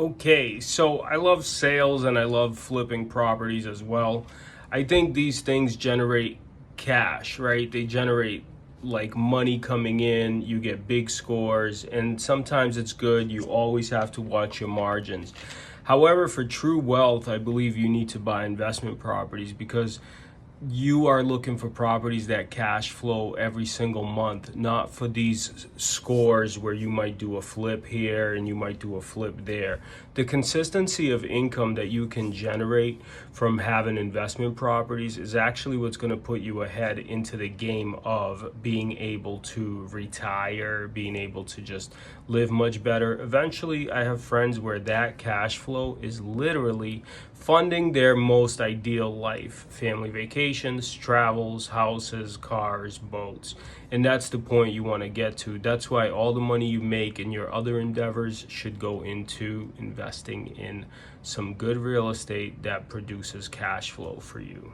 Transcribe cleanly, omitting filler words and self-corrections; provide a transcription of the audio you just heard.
Okay, so I love sales and I love flipping properties as well. I think these things generate cash, right? They generate like money coming in, you get big scores, and sometimes it's good. You always have to watch your margins. However, for true wealth, I believe you need to buy investment properties because you are looking for properties that cash flow every single month, not for these scores where you might do a flip here and you might do a flip there. The consistency of income that you can generate from having investment properties is actually what's going to put you ahead into the game of being able to retire, being able to just live much better. Eventually, I have friends where that cash flow is literally funding their most ideal life: family vacations, travels, houses, cars, boats. And that's the point you want to get to. That's why all the money you make in your other endeavors should go into investing in some good real estate that produces cash flow for you.